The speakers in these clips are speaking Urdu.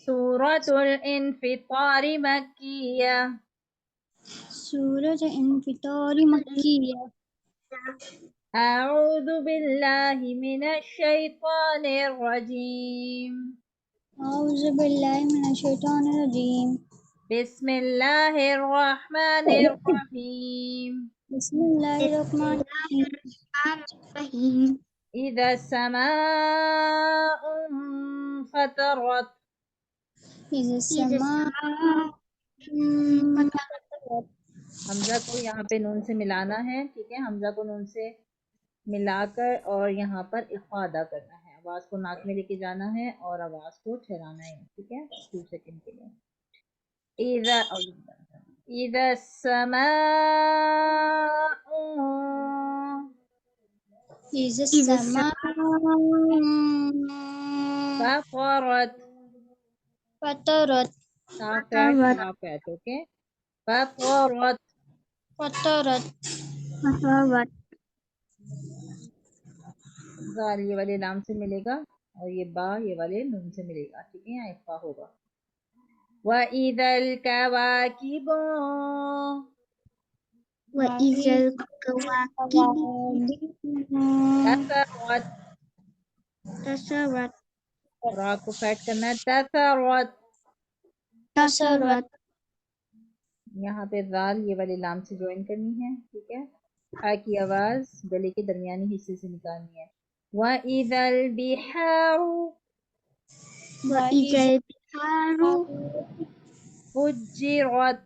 سورة الانفطار مكية. سورة انفطار مکیہ. أعوذ بالله من الشيطان الرجيم. اعوذ باللہ من الشیطان الرجیم. بسم الله الرحمن الرحيم. بسم اللہ الرحمن الرحیم. إذا السماء انفطرت. اذا السماء انفطرت. حمزہ کو یہاں پہ نون سے ملانا ہے، ٹھیک ہے، حمزہ کو نون سے ملا کر اور یہاں پر اخفا ادا کرنا ہے، آواز کو ناک میں لے کے جانا ہے اور آواز کو ٹھہرانا ہے، ٹھیک ہے، 2 سیکنڈ کے لیے. اذا السماء اذا السماء فطرت. فطرت. اوکے، فطرت. فطرت. زال یہ والے لام سے ملے گا اور یہ با یہ والے نون سے ملے گا، ٹھیک ہے، یہاں اخفا ہوگا. وَإِذَا الْكَوَاكِبُ وَإِذَا الْكَوَاكِبُ تَثَرَّتْ. تَثَرَّتْ. را کو فیٹ کرنا ہے، تَثَرَّتْ. تَثَرَّتْ. یہاں پہ زال یہ والے لام سے جوائن کرنی ہے، ٹھیک ہے، ہا کی آواز گلے کے درمیانی حصے سے نکالنی ہے. وَإِذَا الْبِحَارُ وَإِذَا الْبِحَارُ فُجِّرَتْ.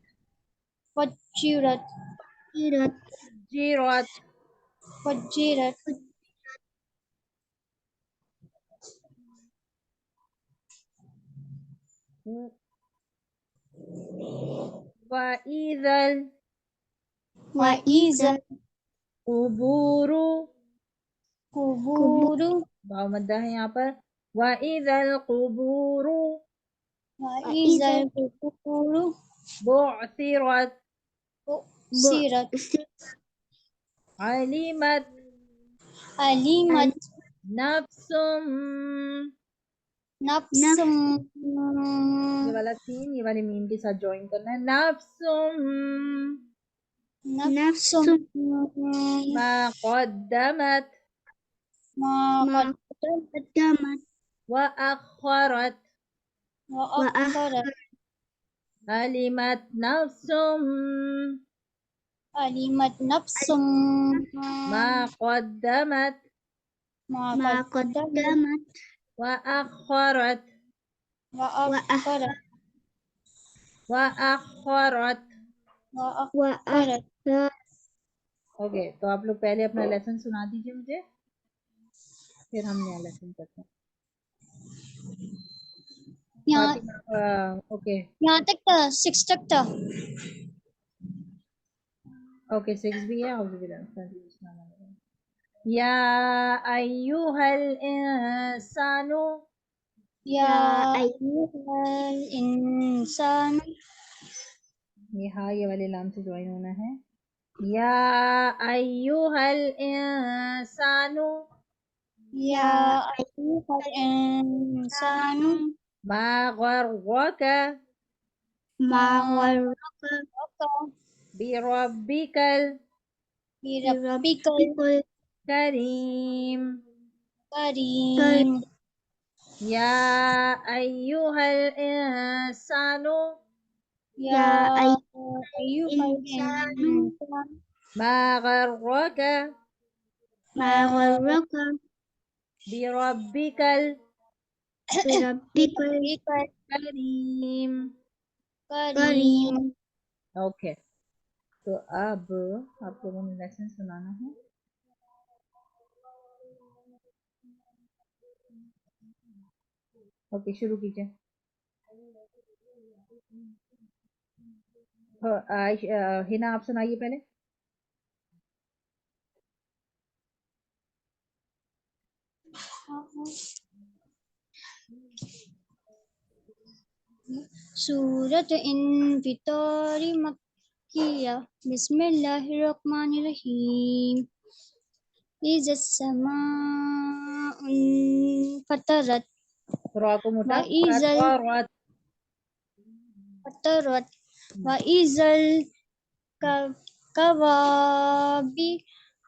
فُجِّرَتْ. فُجِّرَتْ. فُجِّرَتْ. وَإِذَا وَإِذَا الْقُبُورُ الْقُبُورُ واو مدہ ہے یہاں پر. وَإِذَا الْقُبُورُ وَإِذَا الْقُبُورُ بُعْثِرَتْ. بُعْثِرَتْ. عَلِمَتْ عَلِمَتْ نَفْسٌ. نَفْسٌ. یہ والا سین یہ والے میم کے ساتھ جوائن کرنا ہے. نَفْسٌ نَفْسٌ مَا قَدَّمَتْ مَا قَدَّمَتْ وَأَخَّرَتْ. وَأَخَّرَتْ. عَلِمَتْ نَفْسٌ عَلِمَتْ نَفْسٌ مَا قَدَّمَتْ مَا قَدَّمَتْ وَأَخَّرَتْ. وَأَخَّرَتْ. وَأَخَّرَتْ. وَأَخَّرَتْ. اوکے، تو آپ لوگ پہلے اپنا لیسن سنا دیجیے مجھے، پھر ہم نیا لیسن کرتے ہیں. فاطمہ اوکے یہاں تک تھا، 6 تک تھا. اوکے 6 بھی ہے. اعوذ باللہ من الشیطان الرجیم. یا ایھا الانسان. یا ایھا الانسان. یہ ہا یہ والے لام سے جوائن ہونا ہے. یا ایھا الانسان یا ایھا الانسان. ما غرک ما غرک بربک بربک الکریم. الکریم. یا ایھا الانسان یا ایھا الانسان. ما غرک ما غرک بربک بربک الکریم. الکریم. اوکے، تو اب آپ لوگوں نے لیسن سنانا ہے. اوکے شروع کیجیے. ہنا آپ سنائیے پہلے. سورۃ انفطار مکیہ. بسم اللہ الرحمن الرحیم. اذا السماء انفطرت. را کو موٹا. وَإِذَا فطرت. فطرت وإذا الكواكب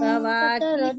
فطرت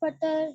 كواكب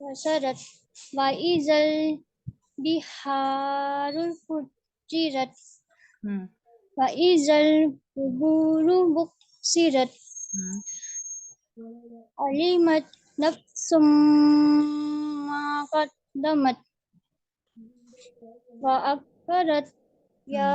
فسرت وإذا البحار فجرت وإذا القبور بؤثرت علمت نفس ما قدمت وأخرت يا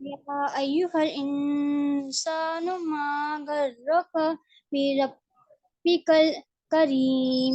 يا أيها الإنسان ما غرك بربك الكريم.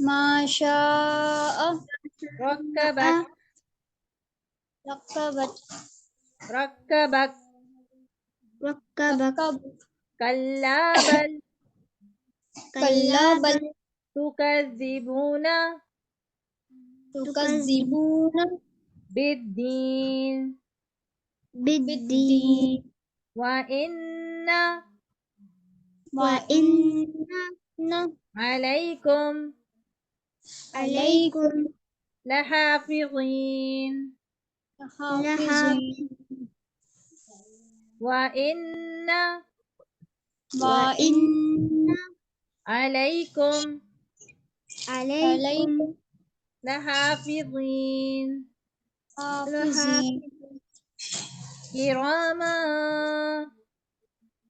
ما شاء ركبك ركبت ركبك كلا بل كلا بل تكذبون تكذبون بالدين بالدين وإن وإن عليكم عليكم لحافظين لحافظين وإن وإن عليكم عليكم لحافظين حافظين كراما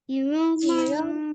كراما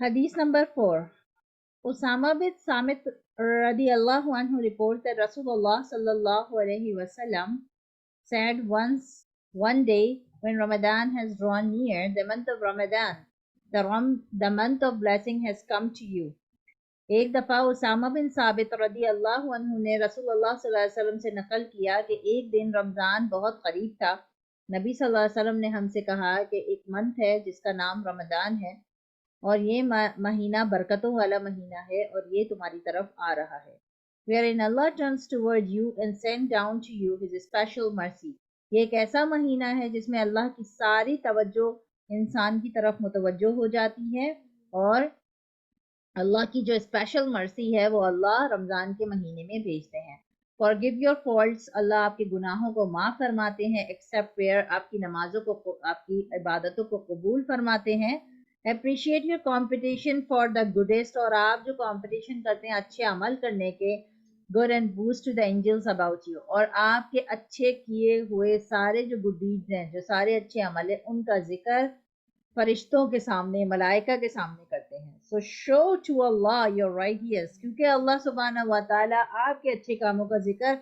Hadith number 4. Usama bin Samit radiallahu anhu reports that Rasulullah sallallahu alaihi wasallam said one day when Ramadan has drawn near, the month of Ramadan, the month of blessing has come to you. ایک دفعہ اسامہ بن ثابت رضی اللہ عنہ نے رسول اللہ صلی اللہ علیہ وسلم سے نقل کیا کہ ایک دن رمضان بہت قریب تھا. نبی صلی اللہ علیہ وسلم نے ہم سے کہا کہ ایک منتھ ہے جس کا نام رمضان ہے اور یہ مہینہ برکتوں والا مہینہ ہے اور یہ تمہاری طرف آ رہا ہے. wherein Allah turns toward you and send down to you his special mercy. یہ ایک ایسا مہینہ ہے جس میں اللہ کی ساری توجہ انسان کی طرف متوجہ ہو جاتی ہے اور اللہ کی جو اسپیشل مرسی ہے وہ اللہ رمضان کے مہینے میں بھیجتے ہیں. forgive your faults, اللہ آپ کے گناہوں کو معاف فرماتے ہیں. accept prayer, آپ کی نمازوں کو آپ کی عبادتوں کو قبول فرماتے ہیں. appreciate your competition for the goodest, اور آپ جو کمپٹیشن کرتے ہیں اچھے عمل کرنے کے, good and boost to the angels about you, اور آپ کے اچھے کیے ہوئے سارے جو good deeds ہیں, جو سارے اچھے عمل ہیں, ان کا ذکر فرشتوں کے سامنے, ملائکہ کے سامنے کرتے ہیں. so show to Allah your righteous, کیونکہ اللہ سبحانہ و تعالیٰ آپ کے اچھے کاموں کا ذکر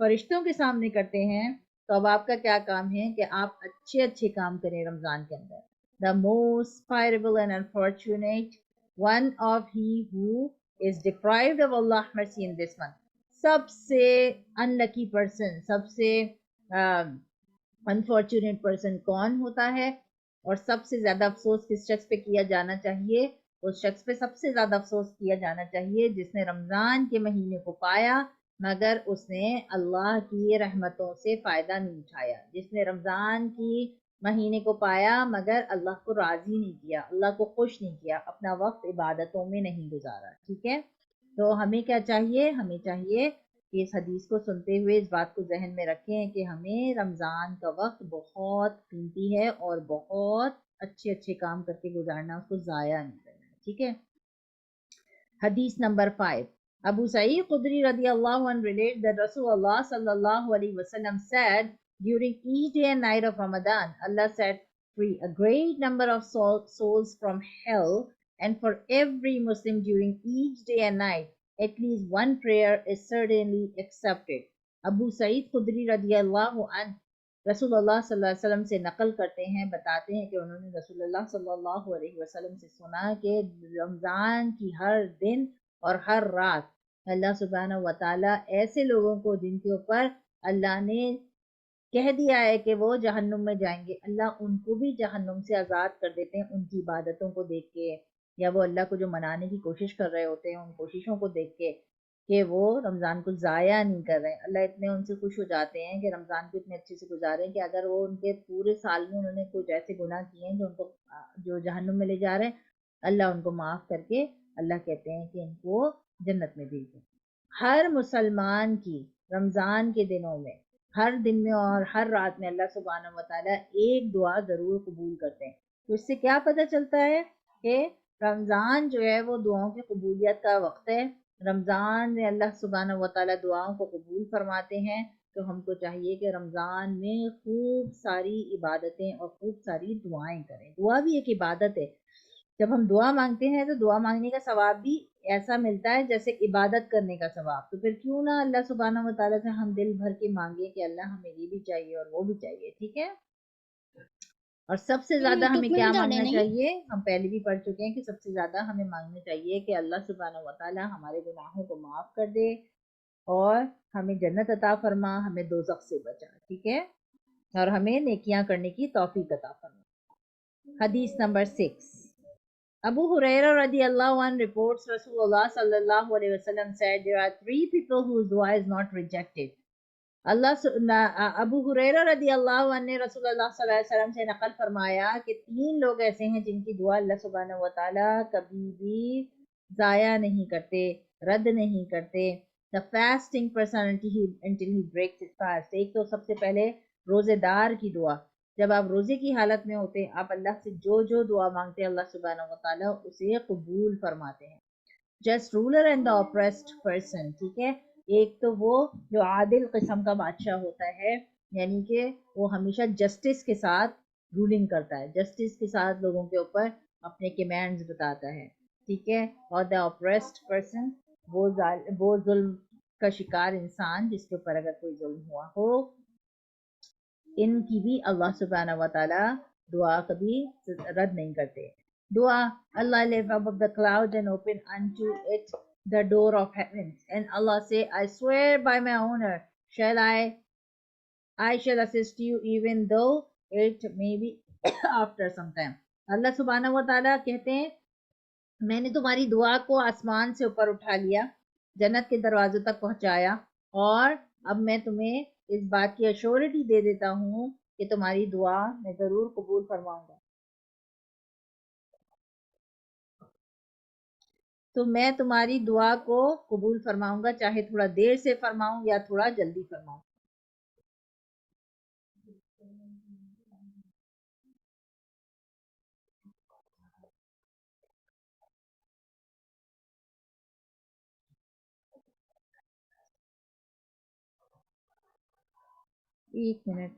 فرشتوں کے سامنے کرتے ہیں, تو اب آپ کا کیا کام ہے کہ آپ اچھے کام کریں رمضان کے اندر. the most pitiable and unfortunate one of he who is deprived of Allah mercy in this month. سب سے unlucky person, سب سے unfortunate person کون ہوتا ہے, اور سب سے زیادہ افسوس کس شخص پہ کیا جانا چاہیے؟ اس شخص پہ سب سے زیادہ افسوس کیا جانا چاہیے جس نے رمضان کے مہینے کو پایا مگر اس نے اللہ کی رحمتوں سے فائدہ نہیں اٹھایا, جس نے رمضان کی مہینے کو پایا مگر اللہ کو راضی نہیں کیا, اللہ کو خوش نہیں کیا, اپنا وقت عبادتوں میں نہیں گزارا. ٹھیک ہے, تو ہمیں کیا چاہیے؟ ہمیں چاہیے کہ اس حدیث کو سنتے ہوئے اس بات کو ذہن میں رکھیں کہ ہمیں رمضان کا وقت بہت قیمتی ہے اور بہت اچھے کام کر کے گزارنا, اس کو ضائع نہیں کرنا. ٹھیک ہے. حدیث number 5. Abu Sa'id Khudri radiallahu anhu relates that Rasulullah sallallahu alaihi wasallam said, during each day and night of Ramadan, Allah set free a great number of souls from hell, and for every Muslim during each day and night, at least one prayer is certainly accepted. ابو سعید خدری رضی اللہ عنہ رسول اللہ صلی اللہ علیہ وسلم سے نقل کرتے ہیں, بتاتے ہیں کہ انہوں نے رسول اللہ صلی اللہ علیہ وسلم سے سنا کہ رمضان کی ہر دن اور ہر رات اللہ سبحانہ و تعالیٰ ایسے لوگوں کو جن کے اوپر اللہ نے کہہ دیا ہے کہ وہ جہنم میں جائیں گے, اللہ ان کو بھی جہنم سے آزاد کر دیتے ہیں ان کی عبادتوں کو دیکھ کے, یا وہ اللہ کو جو منانے کی کوشش کر رہے ہوتے ہیں ان کوششوں کو دیکھ کے کہ وہ رمضان کو ضائع نہیں کر رہے. اللہ اتنے ان سے خوش ہو جاتے ہیں کہ رمضان کو اتنے اچھے سے گزارے کہ اگر وہ ان کے پورے سال میں انہوں نے کچھ ایسے گناہ کیے ہیں جو ان کو جو جہنم میں لے جا رہے ہیں, اللہ ان کو معاف کر کے اللہ کہتے ہیں کہ ان کو جنت میں بھیج دیں. ہر مسلمان کی رمضان کے دنوں میں ہر دن میں اور ہر رات میں اللہ سبحانہ و تعالیٰ ایک دعا ضرور قبول کرتے ہیں. تو اس سے کیا پتہ چلتا ہے کہ رمضان جو ہے وہ دعاؤں کی قبولیت کا وقت ہے. رمضان میں اللہ سبحانہ و تعالیٰ دعاؤں کو قبول فرماتے ہیں, تو ہم کو چاہیے کہ رمضان میں خوب ساری عبادتیں اور خوب ساری دعائیں کریں. دعا بھی ایک عبادت ہے. جب ہم دعا مانگتے ہیں تو دعا مانگنے کا ثواب بھی ایسا ملتا ہے جیسے عبادت کرنے کا ثواب. تو پھر کیوں نہ اللہ سبحانہ و تعالیٰ سے ہم دل بھر کے مانگیں کہ اللہ ہمیں یہ بھی چاہیے اور وہ بھی چاہیے. ٹھیک ہے. اور سب سے زیادہ ہمیں کیا مانگنا چاہیے؟ ہم پہلے بھی پڑھ چکے ہیں کہ سب سے زیادہ ہمیں مانگنا چاہیے کہ اللہ سبحانہ و تعالیٰ ہمارے گناہوں کو معاف کر دے اور ہمیں جنت عطا فرما, ہمیں دوزخ سے بچا. ٹھیک ہے, اور ہمیں نیکیاں کرنے کی توفیق عطا فرما. حدیث number 6. Abu Hurairah radiallahu anhu reports Rasulullah sallallahu alaihi wasallam said, there are 3 people whose dua is not rejected. ابو ہریرہ رضی اللہ عنہ نے رسول اللہ صلی اللہ علیہ وسلم سے نقل فرمایا کہ 3 لوگ ایسے ہیں جن کی دعا اللہ سبحانہ و تعالیٰ کبھی بھی ضائع نہیں کرتے, رد نہیں کرتے. the fasting person until he breaks his fast. ایک تو سب سے پہلے روزے دار کی دعا, جب آپ روزے کی حالت میں ہوتے ہیں آپ اللہ سے جو دعا مانگتے ہیں اللہ سبحانہ و تعالیٰ اسے قبول فرماتے ہیں. just ruler and the oppressed person. ٹھیک ہے, ایک تو وہ جو عادل قسم کا بادشاہ ہوتا ہے، یعنی کہ وہ ہمیشہ جسٹس کے ساتھ رولنگ کرتا ہے، جسٹس کے ساتھ لوگوں کے اوپر اپنے کمینڈز بتاتا ہے، ٹھیک ہے. اور دا اپریسڈ پرسن، وہ ظلم کا شکار انسان جس کے اوپر اگر کوئی ظلم ہوا ہو، ان کی بھی اللہ سبحانہ و تعالی دعا کبھی رد نہیں کرتے. دعا Allah lift up the clouds and open unto it the door of heavens, and Allah say, I swear by my honor, I shall assist you even though it may be after some time. اللہ سبحانہ و تعالیٰ کہتے ہیں میں نے تمہاری دعا کو آسمان سے اوپر اٹھا لیا، جنت کے دروازوں تک پہنچایا، اور اب میں تمہیں اس بات کی ایشورٹی دے دیتا ہوں کہ تمہاری دعا میں ضرور قبول فرماؤں گا. تو میں تمہاری دعا کو قبول فرماؤں گا، چاہے تھوڑا دیر سے فرماؤں یا تھوڑا جلدی فرماؤں. ایک منٹ.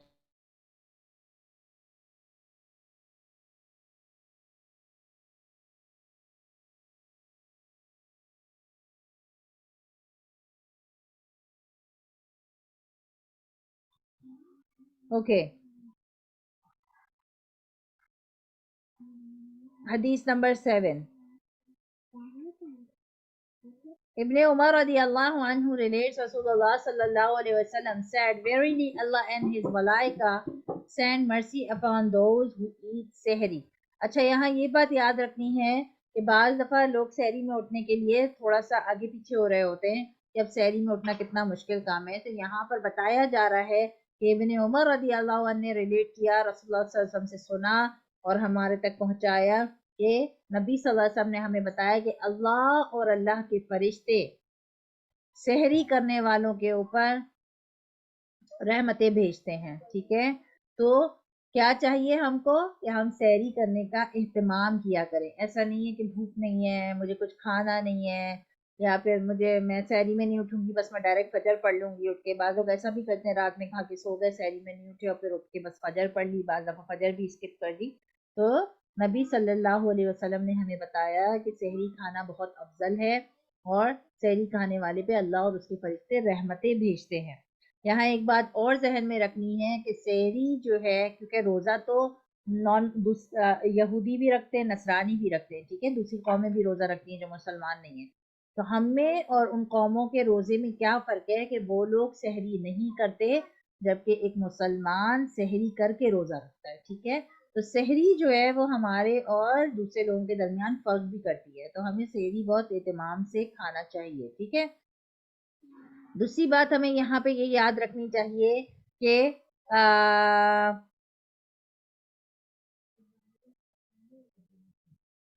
اوکے. حدیث number 7. Ibn Umar radiallahu anhu relates Rasulullah sallallahu alayhi wa sallam said, Verily Allah and His Malaika send mercy upon those who eat sehri. اچھا یہاں یہ بات یاد رکھنی ہے کہ بعض دفعہ لوگ سحری میں اٹھنے کے لیے تھوڑا سا آگے پیچھے ہو رہے ہوتے ہیں کہ اب سحری میں اٹھنا کتنا مشکل کام ہے. تو یہاں پر بتایا جا رہا ہے کہ ابن عمر رضی اللہ عنہ نے ریلیٹ کیا، رسول اللہ صلی اللہ علیہ وسلم سے سنا اور ہمارے تک پہنچایا کہ نبی صلی اللہ علیہ وسلم نے ہمیں بتایا کہ اللہ اور اللہ کے فرشتے سحری کرنے والوں کے اوپر رحمتیں بھیجتے ہیں. ٹھیک ہے، تو کیا چاہیے ہم کو کہ ہم سحری کرنے کا اہتمام کیا کریں. ایسا نہیں ہے کہ بھوک نہیں ہے، مجھے کچھ کھانا نہیں ہے، یا پھر میں سحری میں نہیں اٹھوں گی، بس میں ڈائریکٹ فجر پڑھ لوں گی اٹھ کے. بعض لوگ ایسا بھی کرتے ہیں، رات میں کھا کے سو گئے، سحری میں نہیں اٹھے اور پھر اٹھ کے بس فجر پڑھ لی، بعض دفعہ فجر بھی اسکپ کر دی. تو نبی صلی اللہ علیہ وسلم نے ہمیں بتایا کہ سحری کھانا بہت افضل ہے، اور سحری کھانے والے پہ اللہ اور اس کے فرشتے رحمتیں بھیجتے ہیں. یہاں ایک بات اور ذہن میں رکھنی ہے کہ سحری جو ہے، کیونکہ روزہ تو یہودی بھی رکھتے ہیں، نصرانی بھی رکھتے ہیں، ٹھیک ہے، دوسری قومیں بھی روزہ رکھتی ہیں جو مسلمان نہیں ہیں. تو ہم میں اور ان قوموں کے روزے میں کیا فرق ہے کہ وہ لوگ سحری نہیں کرتے جبکہ ایک مسلمان سحری کر کے روزہ رکھتا ہے. ٹھیک ہے، تو سحری جو ہے وہ ہمارے اور دوسرے لوگوں کے درمیان فرق بھی کرتی ہے، تو ہمیں سحری بہت اہتمام سے کھانا چاہیے. ٹھیک ہے. دوسری بات ہمیں یہاں پہ یہ یاد رکھنی چاہیے کہ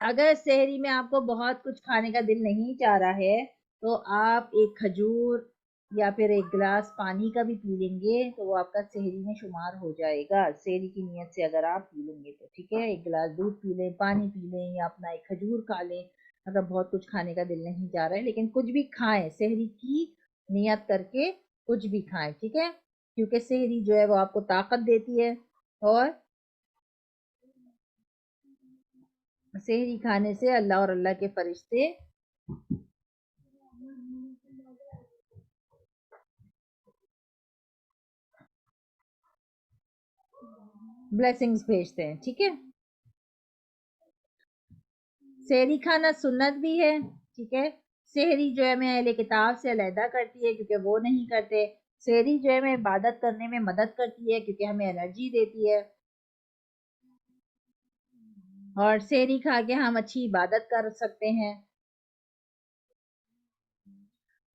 اگر سحری میں آپ کو بہت کچھ کھانے کا دل نہیں چاہ رہا ہے تو آپ ایک کھجور یا پھر ایک گلاس پانی کا بھی پی لیں گے تو وہ آپ کا سحری میں شمار ہو جائے گا. سحری کی نیت سے اگر آپ پی لیں گے تو ٹھیک ہے، ایک گلاس دودھ پی لیں، پانی پی لیں، یا اپنا ایک کھجور کھا لیں اگر بہت کچھ کھانے کا دل نہیں چاہ رہا ہے. لیکن کچھ بھی کھائیں، سحری کی نیت کر کے کچھ بھی کھائیں. ٹھیک ہے، کیونکہ سحری جو ہے وہ آپ کو طاقت دیتی ہے، اور سحری کھانے سے اللہ اور اللہ کے فرشتے بلیسنگز بھیجتے ہیں. ٹھیک ہے، سحری کھانا سنت بھی ہے. ٹھیک ہے، سحری جو ہے میں اہل کتاب سے علیحدہ کرتی ہے کیونکہ وہ نہیں کرتے. سحری جو ہے میں عبادت کرنے میں مدد کرتی ہے کیونکہ ہمیں انرجی دیتی ہے، اور سحری کھا کے ہم اچھی عبادت کر سکتے ہیں.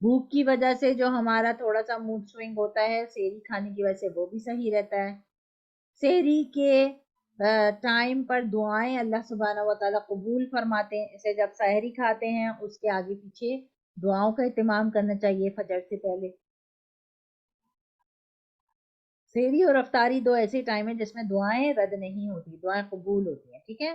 بھوک کی وجہ سے جو ہمارا تھوڑا سا موڈ سوئنگ ہوتا ہے، سحری کھانے کی وجہ سے وہ بھی صحیح رہتا ہے. سحری کے ٹائم پر دعائیں اللہ سبحانہ و تعالیٰ قبول فرماتے ہیں. اسے جب سحری کھاتے ہیں اس کے آگے پیچھے دعاؤں کا اہتمام کرنا چاہیے فجر سے پہلے. سحری اور افطاری دو ایسے ٹائم ہیں جس میں دعائیں رد نہیں ہوتی، دعائیں قبول ہوتی ہیں. ٹھیک ہے،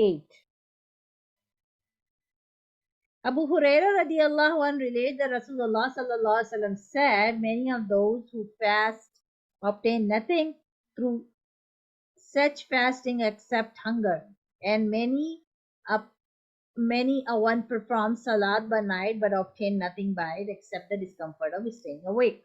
8। Abu Huraira radiallahu anh related that Rasulullah sallallahu alaihi wasallam said, many of those who fast obtain nothing through such fasting except hunger, and many a one performs salat by night but obtain nothing by it except the discomfort of staying awake.